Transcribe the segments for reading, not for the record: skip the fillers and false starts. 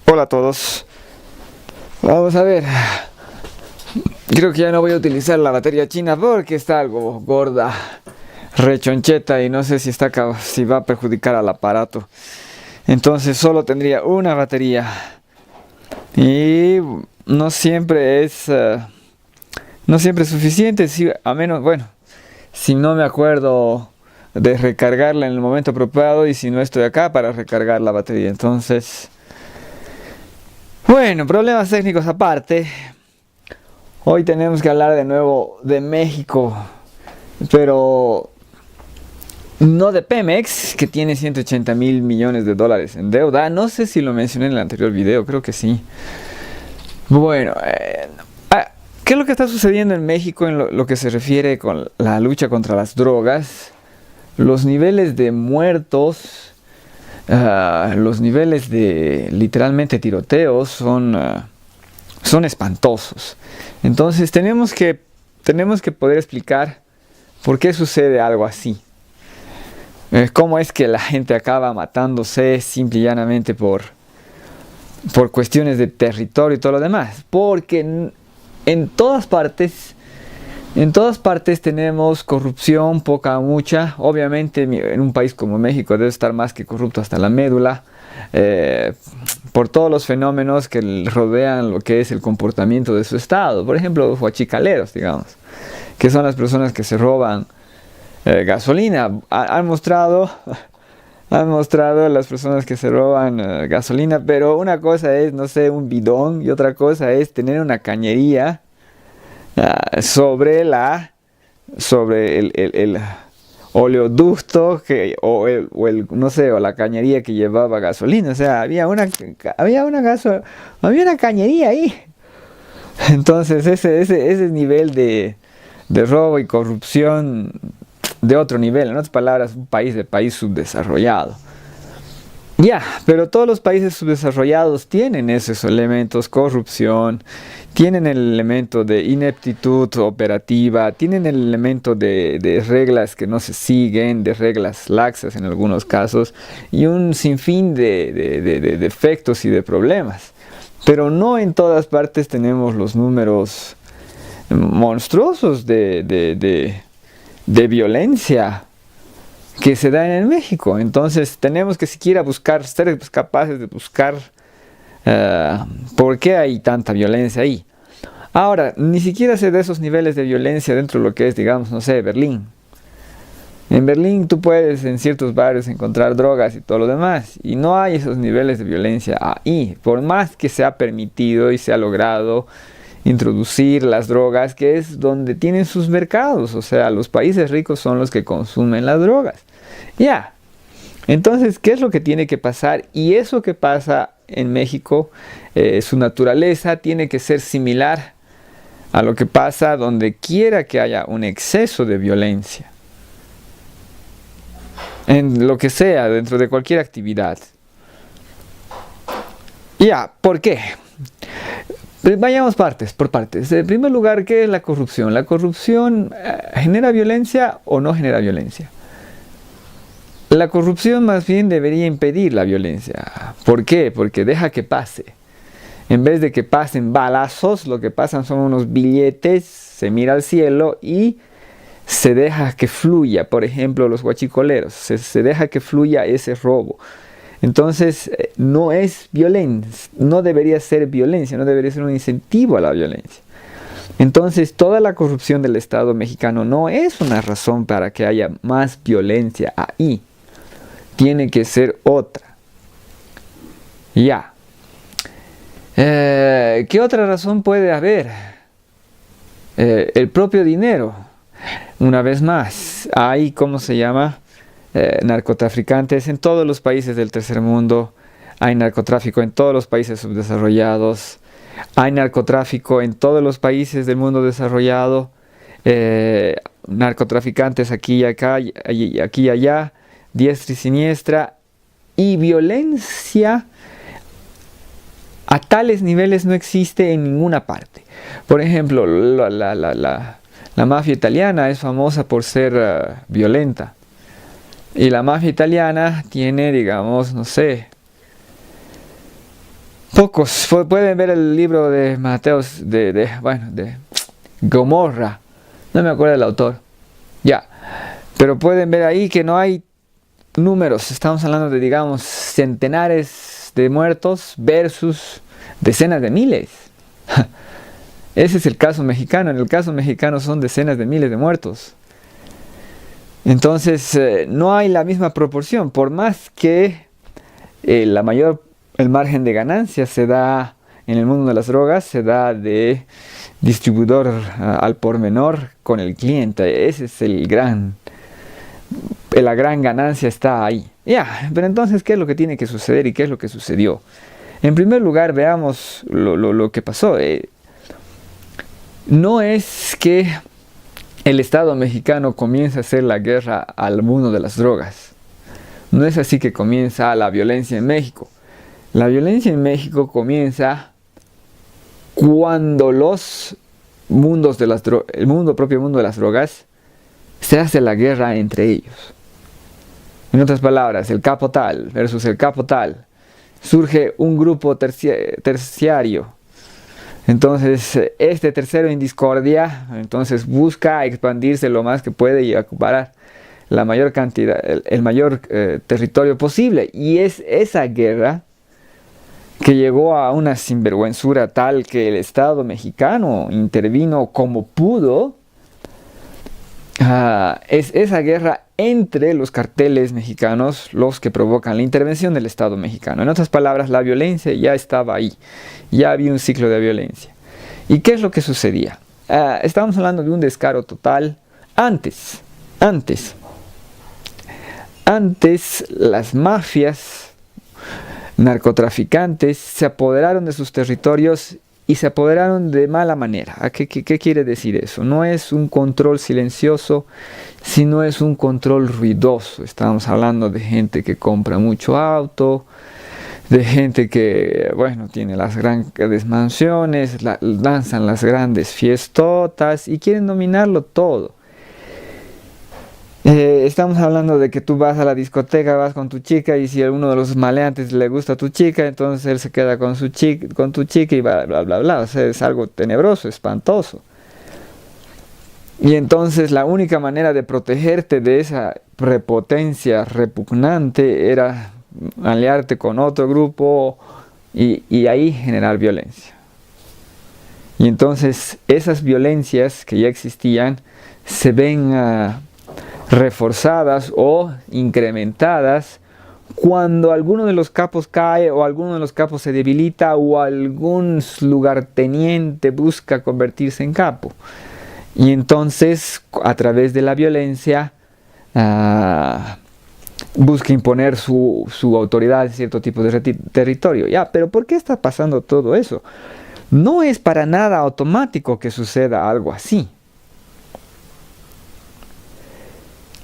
Hola a todos. Vamos a ver. Creo que ya no voy a utilizar la batería china porque está algo gorda, rechoncheta y no sé si va a perjudicar al aparato. Entonces solo tendría una batería y no siempre no siempre es suficiente. Si, a menos, bueno, si no me acuerdo de recargarla en el momento apropiado y si no estoy acá para recargar la batería. Entonces, bueno, problemas técnicos aparte. Hoy tenemos que hablar de nuevo de México, pero no de Pemex, que tiene 180 mil millones de dólares en deuda. No sé si lo mencioné en el anterior video, creo que sí. Bueno, ¿qué es lo que está sucediendo en México en lo que se refiere con la lucha contra las drogas? Los niveles de muertos, los niveles de literalmente tiroteos son espantosos. Entonces tenemos que poder explicar por qué sucede algo así. Cómo es que la gente acaba matándose simple y llanamente por cuestiones de territorio y todo lo demás. Porque en todas partes tenemos corrupción, poca o mucha. Obviamente en un país como México debe estar más que corrupto hasta la médula. Por todos los fenómenos que rodean lo que es el comportamiento de su estado. Por ejemplo, los huachicaleros, digamos, que son las personas que se roban gasolina. Han mostrado las personas que se roban gasolina, pero una cosa es, no sé, un bidón y otra cosa es tener una cañería sobre el oleoducto no sé, o la cañería que llevaba gasolina. O sea, había una cañería ahí. Entonces ese nivel de robo y corrupción de otro nivel, en otras palabras, un país subdesarrollado. Pero todos los países subdesarrollados tienen esos elementos: corrupción, tienen el elemento de ineptitud operativa, tienen el elemento de reglas que no se siguen, de reglas laxas en algunos casos, y un sinfín de defectos y de problemas. Pero no en todas partes tenemos los números monstruosos de violencia que se dan en México. Entonces tenemos que siquiera ser capaces de buscar por qué hay tanta violencia ahí. Ahora, ni siquiera se da esos niveles de violencia dentro de lo que es, digamos, no sé, Berlín. En Berlín tú puedes en ciertos barrios encontrar drogas y todo lo demás, y no hay esos niveles de violencia ahí, por más que se ha permitido y se ha logrado introducir las drogas, que es donde tienen sus mercados. O sea, los países ricos son los que consumen las drogas. Entonces, ¿qué es lo que tiene que pasar? Y eso que pasa en México, su naturaleza tiene que ser similar a lo que pasa donde quiera que haya un exceso de violencia, en lo que sea, dentro de cualquier actividad. ¿Por qué? Vayamos por partes. En primer lugar, ¿qué es la corrupción? ¿La corrupción genera violencia o no genera violencia? La corrupción más bien debería impedir la violencia. ¿Por qué? Porque deja que pase. En vez de que pasen balazos, lo que pasan son unos billetes, se mira al cielo y se deja que fluya. Por ejemplo, los huachicoleros, se deja que fluya ese robo. Entonces, no es violencia, no debería ser violencia, no debería ser un incentivo a la violencia. Entonces, toda la corrupción del Estado mexicano no es una razón para que haya más violencia ahí. Tiene que ser otra. ¿Qué otra razón puede haber? El propio dinero. Una vez más, hay, ¿cómo se llama? Narcotraficantes en todos los países del tercer mundo. Hay narcotráfico en todos los países subdesarrollados. Hay narcotráfico en todos los países del mundo desarrollado. Narcotraficantes aquí y acá, aquí y allá, diestra y siniestra. Y violencia a tales niveles no existe en ninguna parte. Por ejemplo, la mafia italiana es famosa por ser violenta. Y la mafia italiana tiene, digamos, no sé, Pocos pueden ver el libro de Mateos, de Gomorra, no me acuerdo del autor, ya, pero pueden ver ahí que no hay números, estamos hablando de, digamos, centenares de muertos versus decenas de miles. Ese es el caso mexicano, en el caso mexicano son decenas de miles de muertos. Entonces no hay la misma proporción, por más que el margen de ganancia se da en el mundo de las drogas, se da de distribuidor al por menor con el cliente. Ese es la gran ganancia está ahí. Ya, pero entonces, ¿qué es lo que tiene que suceder y qué es lo que sucedió? En primer lugar, veamos lo que pasó. No es que el Estado mexicano comienza a hacer la guerra al mundo de las drogas. No es así que comienza la violencia en México. La violencia en México comienza cuando el propio mundo de las drogas, se hace la guerra entre ellos. En otras palabras, el capo tal versus el capo tal. Surge un grupo terciario. Entonces, este tercero en discordia, entonces busca expandirse lo más que puede y acaparar la mayor cantidad, el mayor territorio posible. Y es esa guerra que llegó a una sinvergüenzura tal que el Estado mexicano intervino como pudo. Es esa guerra entre los carteles mexicanos los que provocan la intervención del Estado mexicano. En otras palabras, la violencia ya estaba ahí, ya había un ciclo de violencia. ¿Y qué es lo que sucedía? Estamos hablando de un descaro total. Antes las mafias narcotraficantes se apoderaron de sus territorios y se apoderaron de mala manera. ¿Qué quiere decir eso? No es un control silencioso, sino es un control ruidoso. Estamos hablando de gente que compra mucho auto, de gente que, bueno, tiene las grandes mansiones, lanzan las grandes fiestotas y quieren dominarlo todo. Estamos hablando de que tú vas a la discoteca, vas con tu chica y si a uno de los maleantes le gusta a tu chica, entonces él se queda con tu chica y bla, bla, bla, bla. O sea, es algo tenebroso, espantoso. Y entonces la única manera de protegerte de esa prepotencia repugnante era aliarte con otro grupo y ahí generar violencia. Y entonces esas violencias que ya existían se ven reforzadas o incrementadas cuando alguno de los capos cae o alguno de los capos se debilita o algún lugarteniente busca convertirse en capo. Y entonces a través de la violencia busca imponer su autoridad en cierto tipo de territorio. Ya, pero ¿por qué está pasando todo eso? No es para nada automático que suceda algo así.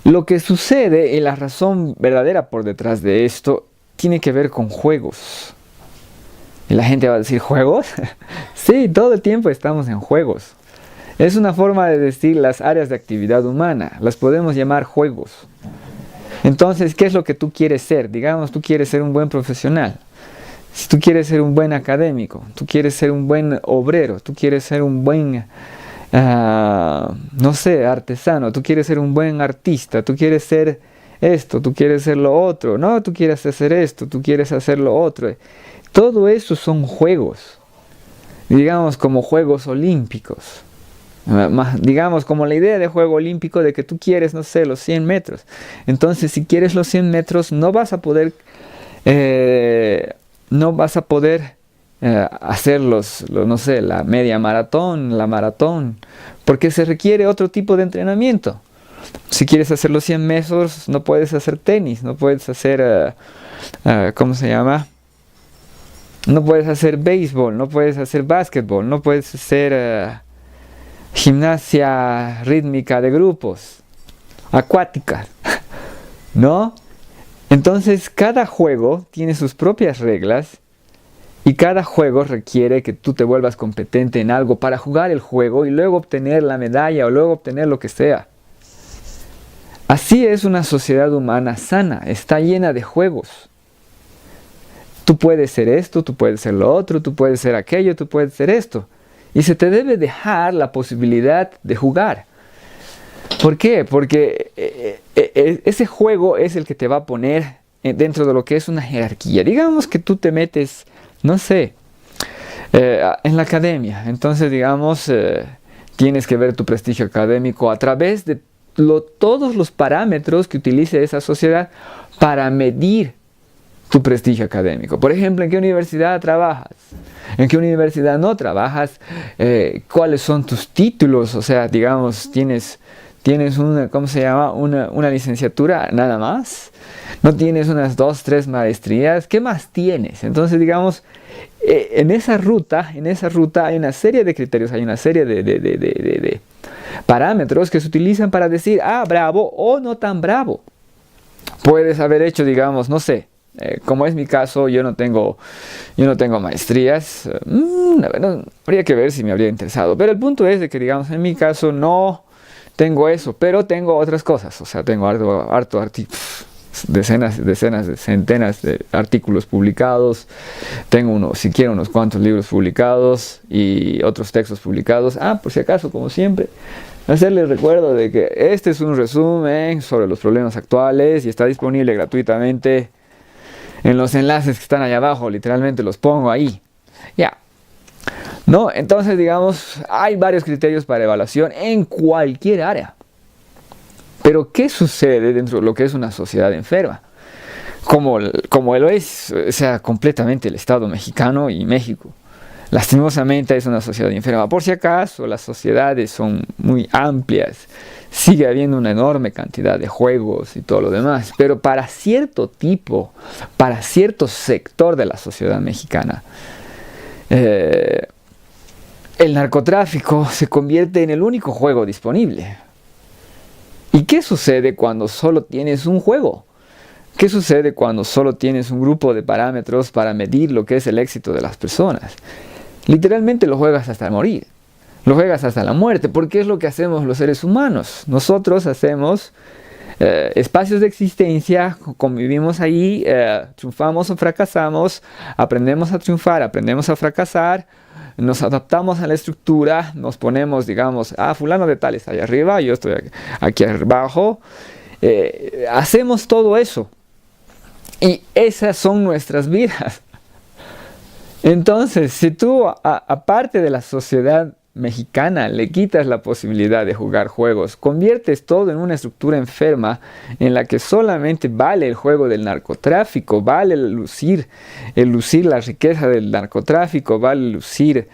Lo que sucede y la razón verdadera por detrás de esto tiene que ver con juegos. Y la gente va a decir, ¿juegos? Sí, todo el tiempo estamos en juegos. Es una forma de decir las áreas de actividad humana. Las podemos llamar juegos. Entonces, ¿qué es lo que tú quieres ser? Digamos, tú quieres ser un buen profesional. Si tú quieres ser un buen académico, tú quieres ser un buen obrero, tú quieres ser un buen... no sé, artesano, tú quieres ser un buen artista, tú quieres ser esto, tú quieres ser lo otro, no, tú quieres hacer esto, tú quieres hacer lo otro. Todo eso son juegos, digamos como juegos olímpicos, digamos como la idea de juego olímpico de que tú quieres, no sé, los 100 metros. Entonces, si quieres los 100 metros, no vas a poder hacer no sé, la media maratón, la maratón, porque se requiere otro tipo de entrenamiento. Si quieres hacer los 100 metros, no puedes hacer tenis, no puedes hacer, ¿cómo se llama? No puedes hacer béisbol, no puedes hacer básquetbol, no puedes hacer gimnasia rítmica de grupos, acuática, ¿no? Entonces, cada juego tiene sus propias reglas. Y cada juego requiere que tú te vuelvas competente en algo para jugar el juego y luego obtener la medalla o luego obtener lo que sea. Así es una sociedad humana sana, está llena de juegos. Tú puedes ser esto, tú puedes ser lo otro, tú puedes ser aquello, tú puedes ser esto. Y se te debe dejar la posibilidad de jugar. ¿Por qué? Porque ese juego es el que te va a poner dentro de lo que es una jerarquía. Digamos que tú te metes, no sé, en la academia. Entonces, digamos, tienes que ver tu prestigio académico a través de todos los parámetros que utilice esa sociedad para medir tu prestigio académico. Por ejemplo, ¿en qué universidad trabajas? ¿En qué universidad no trabajas? ¿Cuáles son tus títulos? O sea, digamos, tienes una, ¿cómo se llama? Una licenciatura nada más. No tienes unas 2, 3 maestrías. ¿Qué más tienes? Entonces, digamos, en esa ruta hay una serie de criterios, hay una serie de parámetros que se utilizan para decir, ah, bravo o no tan bravo. Puedes haber hecho, digamos, no sé, como es mi caso, yo no tengo maestrías. Bueno, habría que ver si me habría interesado. Pero el punto es de que, digamos, en mi caso no tengo eso, pero tengo otras cosas. O sea, tengo harto decenas, centenas de artículos publicados. Tengo unos cuantos libros publicados y otros textos publicados. Por si acaso, como siempre, hacerles recuerdo de que este es un resumen sobre los problemas actuales y está disponible gratuitamente en los enlaces que están allá abajo. Literalmente los pongo ahí. Ya. ¿No? Entonces, digamos, hay varios criterios para evaluación en cualquier área. Pero, ¿qué sucede dentro de lo que es una sociedad enferma? Como lo es, o sea, completamente el Estado mexicano y México. Lastimosamente es una sociedad enferma. Por si acaso, las sociedades son muy amplias. Sigue habiendo una enorme cantidad de juegos y todo lo demás. Pero para cierto tipo, para cierto sector de la sociedad mexicana, el narcotráfico se convierte en el único juego disponible. ¿Y qué sucede cuando solo tienes un juego? ¿Qué sucede cuando solo tienes un grupo de parámetros para medir lo que es el éxito de las personas? Literalmente lo juegas hasta morir. Lo juegas hasta la muerte, porque es lo que hacemos los seres humanos. Nosotros hacemos espacios de existencia, convivimos ahí, triunfamos o fracasamos, aprendemos a triunfar, aprendemos a fracasar, nos adaptamos a la estructura, nos ponemos, digamos, fulano de tal está allá arriba, yo estoy aquí abajo. Hacemos todo eso. Y esas son nuestras vidas. Entonces, si tú, aparte de la sociedad mexicana, le quitas la posibilidad de jugar juegos, conviertes todo en una estructura enferma en la que solamente vale el juego del narcotráfico, vale el lucir la riqueza del narcotráfico, vale lucir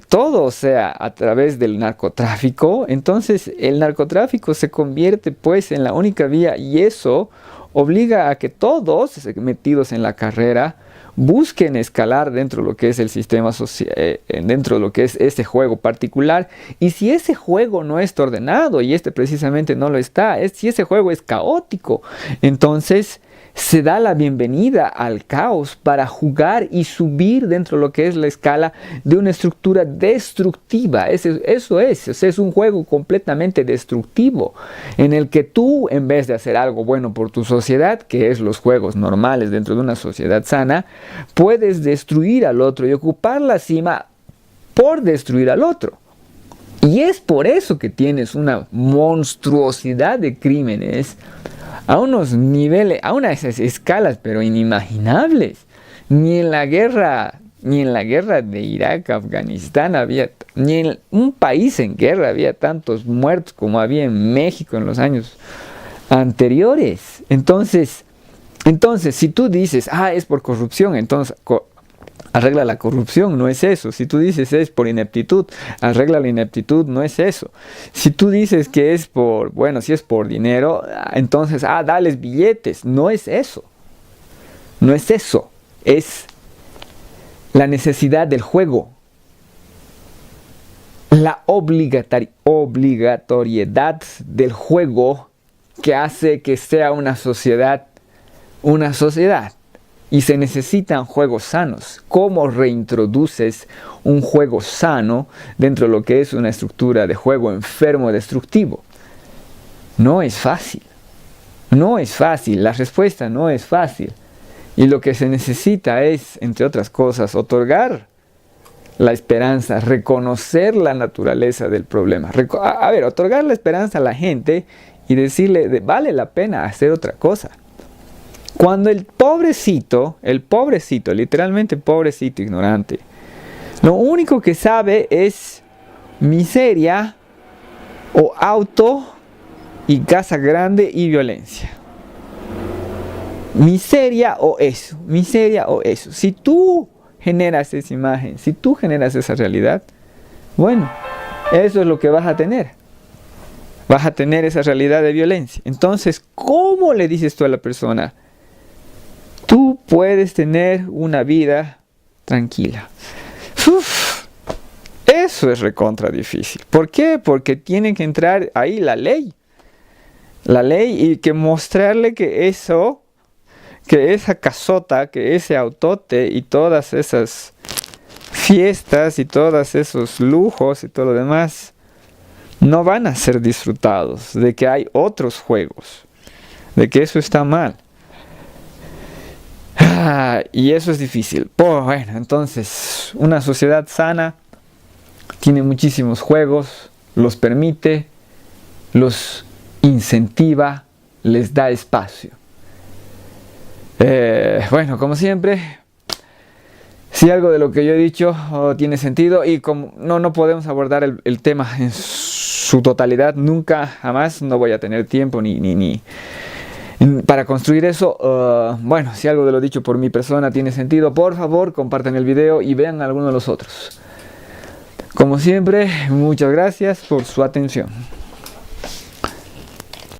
todo, o sea, a través del narcotráfico. Entonces el narcotráfico se convierte pues en la única vía, y eso obliga a que todos metidos en la carrera busquen escalar dentro de lo que es el sistema social, dentro de lo que es este juego particular. Y si ese juego no está ordenado, y este precisamente no lo está, si ese juego es caótico, entonces se da la bienvenida al caos para jugar y subir dentro de lo que es la escala de una estructura destructiva. Eso es un juego completamente destructivo, en el que tú, en vez de hacer algo bueno por tu sociedad, que es los juegos normales dentro de una sociedad sana, puedes destruir al otro y ocupar la cima por destruir al otro. Y es por eso que tienes una monstruosidad de crímenes a unos niveles, a unas escalas pero inimaginables. Ni en la guerra de Irak, Afganistán ni en un país en guerra había tantos muertos como había en México en los años anteriores. Entonces, si tú dices, es por corrupción, entonces arregla la corrupción, no es eso. Si tú dices es por ineptitud, arregla la ineptitud, no es eso. Si tú dices que es si es por dinero, entonces, dales billetes, no es eso. No es eso, es la necesidad del juego. La obligatoriedad del juego que hace que sea una sociedad. Y se necesitan juegos sanos. ¿Cómo reintroduces un juego sano dentro de lo que es una estructura de juego enfermo destructivo? No es fácil. No es fácil. La respuesta no es fácil. Y lo que se necesita es, entre otras cosas, otorgar la esperanza, reconocer la naturaleza del problema. Otorgar la esperanza a la gente y decirle, vale la pena hacer otra cosa. Cuando el pobrecito, literalmente pobrecito, ignorante, lo único que sabe es miseria o auto y casa grande y violencia. Miseria o eso. Si tú generas esa imagen, si tú generas esa realidad, bueno, eso es lo que vas a tener. Vas a tener esa realidad de violencia. Entonces, ¿cómo le dices tú a la persona? Tú puedes tener una vida tranquila. Eso es recontra difícil. ¿Por qué? Porque tiene que entrar ahí la ley. La ley y que mostrarle que eso, que esa casota, que ese autote y todas esas fiestas y todos esos lujos y todo lo demás no van a ser disfrutados, de que hay otros juegos, de que eso está mal. Y eso es difícil. Bueno, entonces, una sociedad sana tiene muchísimos juegos, los permite, los incentiva, les da espacio. Bueno, como siempre, si algo de lo que yo he dicho tiene sentido y como no podemos abordar el tema en su totalidad, nunca, jamás, no voy a tener tiempo ni para construir eso. Bueno, si algo de lo dicho por mi persona tiene sentido, por favor, compartan el video y vean alguno de los otros. Como siempre, muchas gracias por su atención.